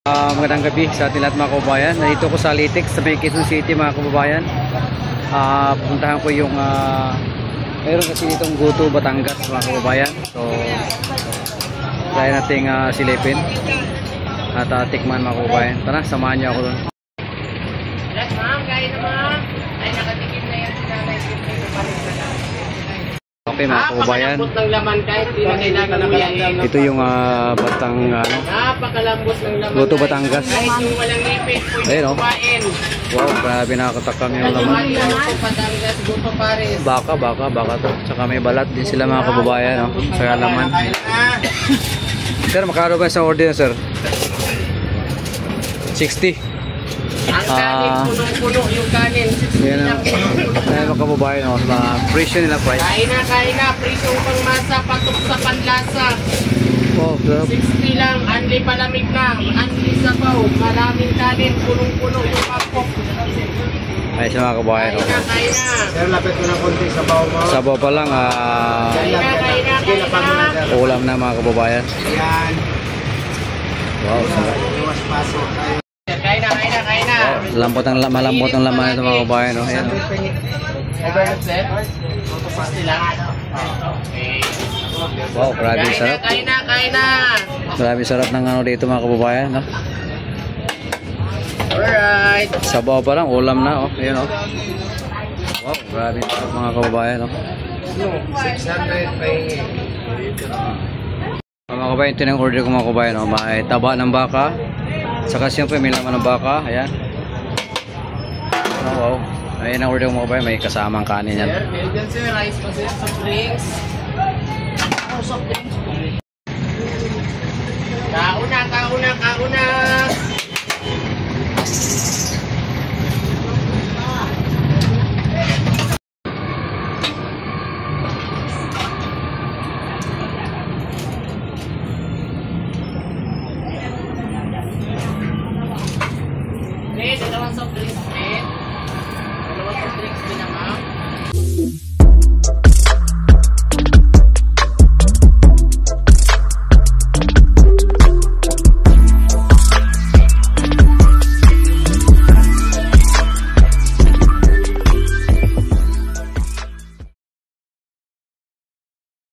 Magandang gabi sa ating lahat mga kababayan. Nandito ko sa Litex sa may Quezon City mga kababayan. Puntahan ko yung mayroon kasi ditong Goto Batangas mga kababayan. So try nating silipin at tikman mga kababayan. Tara, samahan niyo ako doon. Yes ma'am, kaya naman. Ay nakatikim na yan si nanay. Okay mga kababayan, Napakalambot ng laman kahit di na kailangan mo yan. ito yung batang Napakalambot ng laman. Goto Batangas. Kahit yung walang ipit, pwede Ayun, oh. kumain. Wow, grabe, nakakatakam yung laman. Goto Batangas, Goto Pares. Baka to. Tsaka may balat din sila mga kababayan, no? Sa laman. Sir, makano ba sa order, sir? 60. Ang kanin, punong-puno yung kanin. Yan ang mga kababayan, no? Mga presyo nila price. Kain na. Prisong pangmasa, patok sa panlasa. Wow, sarap. 60 lang, anli palamig na. Anli sabaw, maraming kanin, punong-puno yung mapok. Ay, sa mga kababayan, no? Kain na. Sir, lapit mo ng konti sa bawo mo. Sabaw pa lang, Kain na. ulam na mga kababayan. Yan. Wow, sarap. Iwas pasok. Kain na. Wow, malambot ang laman ito mga kababayan, no? Ayan, no? Overload sir? Sila. Okay. Wow, grabe sarap. Kain na. Grabe sarap ng ano dito mga kababayan, no? Alright. Sabaw pa lang, ulam na, oh. Ayan, oh. Wow, grabe sarap mga kababayan, no? 600 pahingi. Mga kababayan, ito na yung order ko mga kababayan, no? May taba ng baka. Saka siyempre may laman ng baka. Ayan. Oh, wow. Ayan ang order ko mga kababayan, may kasamang kanin yan. Sir, Belgian sir, rice pa sir, soft drinks. Soft drinks. Kauna.